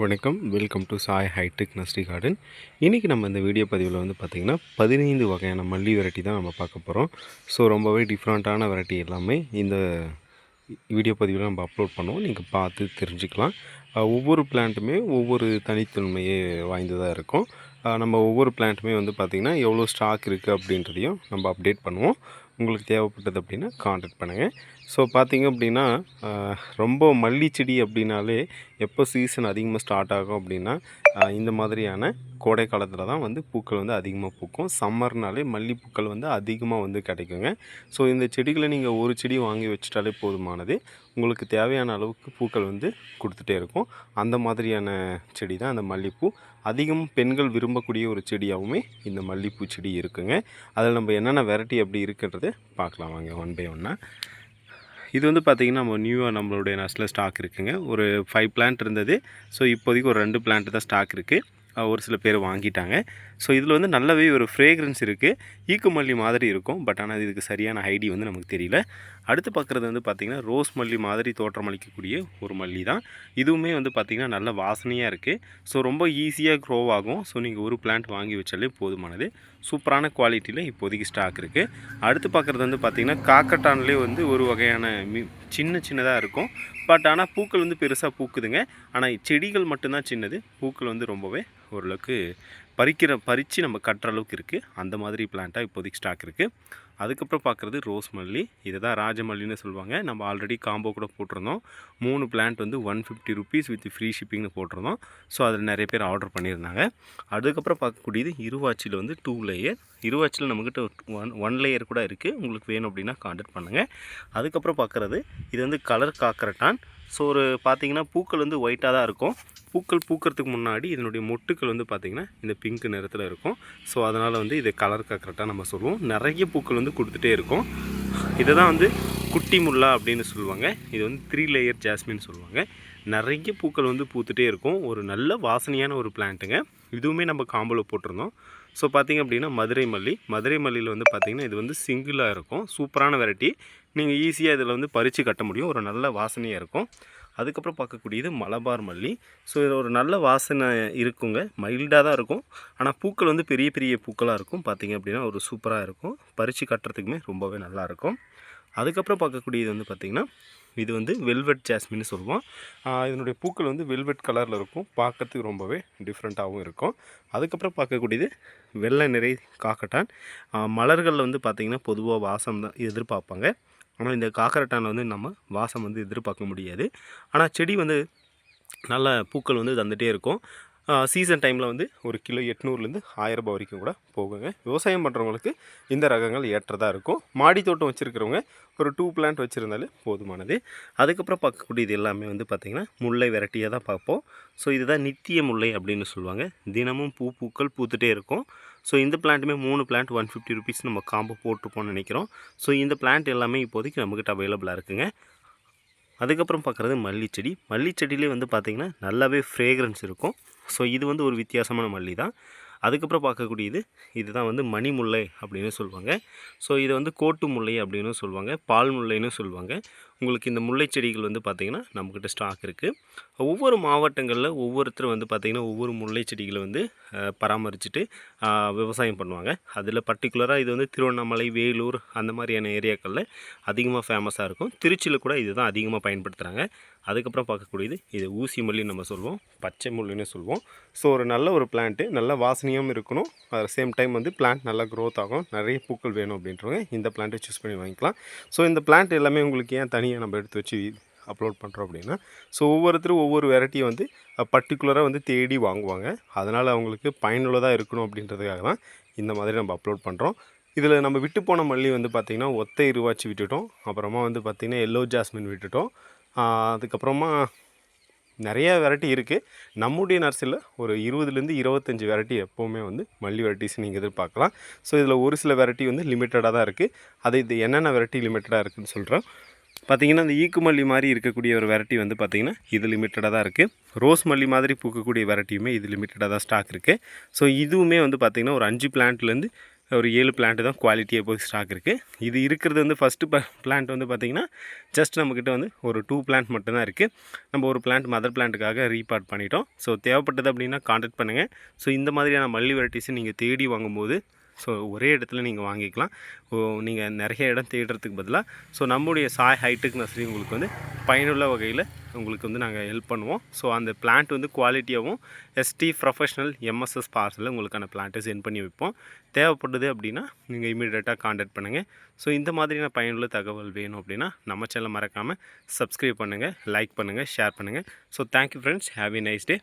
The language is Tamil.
வணக்கம், welcome to Sai hitech nursery garden. இன்றைக்கி நம்ம இந்த வீடியோ பதிவில் வந்து பார்த்திங்கன்னா 15 வகையான மல்லி வெரைட்டி தான் நம்ம பார்க்க போகிறோம். ஸோ ரொம்பவே டிஃப்ரெண்ட்டான வெரைட்டி எல்லாமே இந்த வீடியோ பதிவில் நம்ம அப்லோட் பண்ணுவோம். நீங்கள் பார்த்து தெரிஞ்சுக்கலாம். ஒவ்வொரு பிளான்ட்டுமே ஒவ்வொரு தனித்தன்மையே வாய்ந்ததாக இருக்கும். நம்ம ஒவ்வொரு பிளான்ட்டுமே வந்து பார்த்திங்கன்னா எவ்வளோ ஸ்டாக் இருக்குது அப்படின்றதையும் நம்ம அப்டேட் பண்ணுவோம். உங்களுக்கு தேவைப்பட்டது அப்படின்னா கான்டாக்ட் பண்ணுங்கள். ஸோ பார்த்திங்க அப்படின்னா ரொம்ப மல்லி செடி அப்படின்னாலே எப்போ சீசன் அதிகமாக ஸ்டார்ட் ஆகும் அப்படின்னா இந்த மாதிரியான கோடை காலத்தில் தான் வந்து பூக்கள் வந்து அதிகமாக பூக்கும். சம்மர்னாலே மல்லிப்பூக்கள் வந்து அதிகமாக வந்து கிடைக்குங்க. ஸோ இந்த செடிகளை நீங்கள் ஒரு செடி வாங்கி வச்சுட்டாலே போதுமானது. உங்களுக்கு தேவையான அளவுக்கு பூக்கள் வந்து கொடுத்துட்டே இருக்கும். அந்த மாதிரியான செடி தான் அந்த மல்லிப்பூ. அதிகம் பெண்கள் விரும்பக்கூடிய ஒரு செடியாகவுமே இந்த மல்லிப்பூ செடி இருக்குங்க. அதில் நம்ம என்னென்ன வெரைட்டி அப்படி இருக்குன்றதை பார்க்கலாம் வாங்க ஒன் பை ஒன்னாக. இது வந்து பார்த்திங்கன்னா நம்ம நியூவாக நம்மளுடைய நர்சரியில் ஸ்டாக் இருக்குங்க. ஒரு 5 பிளான்ட் இருந்தது. ஸோ இப்போதைக்கு ஒரு 2 பிளான்ட் தான் ஸ்டாக் இருக்குது. ஒரு சில பேர் வாங்கிட்டாங்க. ஸோ இதில் வந்து நல்லாவே ஒரு ஃப்ரேக்ரன்ஸ் இருக்குது. ஈக்கு மல்லி மாதிரி இருக்கும். பட் ஆனால் இதுக்கு சரியான ஐடி வந்து நமக்கு தெரியல. அடுத்து பார்க்குறது வந்து பார்த்திங்கன்னா ரோஸ் மல்லி மாதிரி தோற்றம் அளிக்கக்கூடிய ஒரு மல்லி தான். இதுவுமே வந்து பார்த்திங்கன்னா நல்ல வாசனையாக இருக்குது. ஸோ ரொம்ப ஈஸியாக க்ரோ ஆகும். ஸோ நீங்கள் ஒரு பிளான்ட் வாங்கி வச்சாலே போதுமானது. சூப்பரான குவாலிட்டியில் இப்போதைக்கு ஸ்டாக் இருக்குது. அடுத்து பார்க்குறது வந்து பார்த்திங்கன்னா காக்கட்டான்லேயே வந்து ஒரு வகையான சின்னதாக இருக்கும். பட் ஆனால் பூக்கள் வந்து பெருசாக பூக்குதுங்க. ஆனால் செடிகள் மட்டும்தான் சின்னது. பூக்கள் வந்து ரொம்பவே ஓரளவுக்கு பறித்து நம்ம கட்டுற அளவுக்கு இருக்குது. அந்த மாதிரி பிளான்ட்டாக இப்போதைக்கு ஸ்டாக் இருக்குது. அதுக்கப்புறம் பார்க்குறது ரோஸ் மல்லி. இதை தான் ராஜமல்லின்னு சொல்லுவாங்க. நம்ம ஆல்ரெடி காம்போ கூட போட்டிருந்தோம். 3 பிளான்ட் வந்து 150 ருபீஸ் வித் ஃப்ரீ ஷிப்பிங்னு போட்டிருந்தோம். ஸோ அதில் நிறைய பேர் ஆர்டர் பண்ணியிருந்தாங்க. அதுக்கப்புறம் பார்க்கக்கூடியது இருவாச்சியில் வந்து 2 லேயர். இருவாச்சியில் நம்மக்கிட்ட ஒன் லேயர் கூட இருக்குது. உங்களுக்கு வேணும் அப்படின்னா கான்டாக்ட் பண்ணுங்கள். அதுக்கப்புறம் பார்க்குறது இது வந்து கலர் காக்கரட்டான். ஸோ ஒரு பார்த்திங்கன்னா பூக்கள் வந்து ஒயிட்டாக தான் இருக்கும். பூக்கள் பூக்கிறதுக்கு முன்னாடி இதனுடைய மொட்டுக்கள் வந்து பார்த்திங்கன்னா இந்த பிங்க் நிறத்தில் இருக்கும். ஸோ அதனால் வந்து இது கலர் காக்கரட்டான் நம்ம சொல்லுவோம். நிறைய பூக்கள் வந்து கொடுத்துட்டே இருக்கும். இதை தான் வந்து குட்டி முல்லா அப்படின்னு சொல்லுவாங்க. இது வந்து 3 லேயர் ஜாஸ்மின் சொல்லுவாங்க. நிறைய பூக்கள் வந்து பூத்துட்டே இருக்கும். ஒரு நல்ல வாசனையான ஒரு பிளான்ட்டுங்க. இதுவுமே நம்ம காம்போவில் போட்டிருந்தோம். ஸோ பார்த்திங்க அப்படின்னா மதுரை மல்லியில் வந்து பார்த்திங்கன்னா இது வந்து சிங்கிளாக இருக்கும். சூப்பரான வெரைட்டி. நீங்கள் ஈஸியாக இதில் வந்து பறித்து கட்ட முடியும். ஒரு நல்ல வாசனையாக இருக்கும். அதுக்கப்புறம் பார்க்கக்கூடியது மலபார் மல்லி. ஸோ இதில் ஒரு நல்ல வாசனை இருக்குங்க. மைல்டாக தான் இருக்கும். ஆனால் பூக்கள் வந்து பெரிய பெரிய பூக்களாக இருக்கும். பார்த்திங்க அப்படின்னா ஒரு சூப்பராக இருக்கும். பறித்து கட்டுறதுக்குமே ரொம்பவே நல்லாயிருக்கும். அதுக்கப்புறம் பார்க்கக்கூடியது வந்து பார்த்திங்கன்னா இது வந்து வெல்வெட் ஜாஸ்மின்னு சொல்லுவோம். இதனுடைய பூக்கள் வந்து வெல்வெட் கலரில் இருக்கும். பார்க்கறதுக்கு ரொம்பவே டிஃப்ரெண்ட்டாகவும் இருக்கும். அதுக்கப்புறம் பார்க்கக்கூடியது வெள்ளை நிறை காக்கட்டான். மலர்களில் வந்து பார்த்திங்கன்னா பொதுவாக வாசம் தான் எதிர்பார்ப்பாங்க. ஆனால் இந்த காக்கரட்டானில் வந்து நம்ம வாசம் வந்து எதிர்பார்க்க முடியாது. ஆனால் செடி வந்து நல்ல பூக்கள் வந்து தந்துகிட்டே இருக்கும். சீசன் டைமில் வந்து ஒரு கிலோ 800லேருந்து 1000 ரூபாய் வரைக்கும் கூட போகுங்க. விவசாயம் பண்ணுறவங்களுக்கு இந்த ரகங்கள் ஏற்றதாக இருக்கும். மாடி தோட்டம் வச்சுருக்கிறவங்க ஒரு 2 பிளான்ட் வச்சுருந்தாலே போதுமானது. அதுக்கப்புறம் பார்க்கக்கூடியது எல்லாமே வந்து பார்த்திங்கன்னா முல்லை வெரைட்டியாக தான் பார்ப்போம். ஸோ இதுதான் நித்திய முல்லை அப்படின்னு சொல்லுவாங்க. தினமும் பூக்கள் பூத்துட்டே இருக்கும். ஸோ இந்த பிளான்ட்டுமே 3 பிளான்ட் 150 ருபீஸ் நம்ம காம்போ போட்டுப்போம்னு நினைக்கிறோம். ஸோ இந்த பிளான்ட் எல்லாமே இப்போதைக்கு நம்மக்கிட்ட அவைலபிளாக இருக்குங்க. அதுக்கப்புறம் பார்க்குறது மல்லிச்செடியிலே வந்து பார்த்திங்கன்னா நல்லாவே ஃப்ரேக்ரன்ஸ் இருக்கும். ஸோ இது வந்து ஒரு வித்தியாசமான மல்லி தான். அதுக்கப்புறம் பார்க்கக்கூடியது இதுதான் வந்து மணி முல்லை அப்படின்னு சொல்லுவாங்க. ஸோ இதை வந்து கோட்டு முல்லை அப்படின்னு சொல்லுவாங்க. பால் முல்லைன்னு சொல்லுவாங்க. உங்களுக்கு இந்த முல்லை செடிகள் வந்து பார்த்திங்கன்னா நம்மக்கிட்ட ஸ்டாக் இருக்குது. ஒவ்வொரு மாவட்டங்களில் ஒவ்வொருத்தர் வந்து பார்த்திங்கன்னா ஒவ்வொரு முல்லை செடிகளை வந்து பராமரிச்சுட்டு விவசாயம் பண்ணுவாங்க. அதில் பர்டிகுலராக இது வந்து திருவண்ணாமலை, வேலூர் அந்த மாதிரியான ஏரியாக்களில் அதிகமாக ஃபேமஸாக இருக்கும். திருச்சியில் கூட இது தான் அதிகமாக பயன்படுத்துகிறாங்க. அதுக்கப்புறம் பார்க்கக்கூடியது இது ஊசி மல்லின்னு நம்ம சொல்லுவோம். பச்சை முல்லுன்னு சொல்லுவோம். ஸோ ஒரு நல்ல ஒரு பிளான்ட்டு, நல்ல வாசனையாகவும் இருக்கணும். அட் சேம் டைம் வந்து பிளான்ட் நல்லா க்ரோத் ஆகும். நிறைய பூக்கள் வேணும் அப்படின்றவங்க இந்த பிளான்ட்டை சூஸ் பண்ணி வாங்கிக்கலாம். ஸோ இந்த பிளான்ட் எல்லாமே உங்களுக்கு ஏன் தனியாக நம்ம எடுத்து வச்சு அப்லோட் பண்ணுறோம் அப்படின்னா, ஸோ ஒவ்வொருத்தரும் ஒவ்வொரு வெரைட்டியை வந்து பர்டிகுலராக வந்து தேடி வாங்குவாங்க. அதனால் அவங்களுக்கு பயனுள்ளதாக இருக்கணும் அப்படின்றதுக்காக தான் இந்த மாதிரி நம்ம அப்லோட் பண்ணுறோம். இதில் நம்ம விட்டு போன மல்லி வந்து பார்த்திங்கன்னா ஒத்தை இருவாச்சி விட்டுட்டோம். அப்புறமா வந்து பார்த்திங்கன்னா எல்லோ ஜாஸ்மின் விட்டுட்டோம். அதுக்கப்புறமா நிறைய வெரைட்டி இருக்குது. நம்முடைய நர்சரியில் ஒரு 20லேருந்து 25 வெரைட்டி எப்போவுமே வந்து மல்லி வெரைட்டிஸ் நீங்கள் எதிர்பார்க்கலாம். ஸோ இதில் ஒரு சில வெரைட்டி வந்து லிமிட்டடாக தான் இருக்குது. இது என்னென்ன வெரைட்டி லிமிட்டடாக இருக்குதுன்னு சொல்கிறேன். பார்த்திங்கன்னா இந்த ஈக்கு மல்லி மாதிரி இருக்கக்கூடிய ஒரு வெரைட்டி வந்து பார்த்திங்கன்னா இது லிமிட்டடாக தான் இருக்குது. ரோஸ் மல்லி மாதிரி பூக்கக்கூடிய வெரைட்டியுமே இது லிமிட்டடாக தான் ஸ்டாக் இருக்குது. ஸோ இதுவுமே வந்து பார்த்திங்கன்னா ஒரு 5 பிளான்ட்லேருந்து ஒரு 7 பிளான்ட்டு தான் குவாலிட்டியாக போய் ஸ்டாக் இருக்குது. இது இருக்கிறது வந்து ஃபஸ்ட்டு பிளான்ட் வந்து பார்த்திங்கன்னா ஜஸ்ட் நம்மக்கிட்ட வந்து ஒரு 2 பிளான்ட் மட்டும்தான் இருக்குது. நம்ம ஒரு பிளான்ட் மதர் பிளான்ட்டுக்காக ரீபார்ட் பண்ணிட்டோம். ஸோ தேவைப்பட்டது அப்படின்னா கான்டாக்ட் பண்ணுங்கள். ஸோ இந்த மாதிரியான மல்லி வெரைட்டிஸை நீங்கள் தேடி வாங்கும்போது ஸோ ஒரே இடத்துல நீங்கள் வாங்கிக்கலாம். நீங்கள் நிறைய இடம் தேடுறதுக்கு பதிலாக ஸோ நம்முடைய சாய் ஹைடெக் நர்சரி உங்களுக்கு வந்து பயனுள்ள வகையில் உங்களுக்கு வந்து நாங்கள் ஹெல்ப் பண்ணுவோம். ஸோ அந்த பிளான்ட் வந்து குவாலிட்டியாகவும் எஸ்டி ப்ரொஃபஷனல் எம்எஸ்எஸ் பார்சலில் உங்களுக்கான பிளான்ட்டை சென்ட் பண்ணி வைப்போம். தேவைப்படுது அப்படின்னா நீங்கள் இமீடியட்டாக கான்டாக்ட் பண்ணுங்கள். ஸோ இந்த மாதிரியான பயனுள்ள தகவல் வேணும் அப்படின்னா நம்ம சேனலை மறக்காமல் சப்ஸ்கிரைப் பண்ணுங்கள், லைக் பண்ணுங்கள், ஷேர் பண்ணுங்கள். So thank you friends, have a nice day.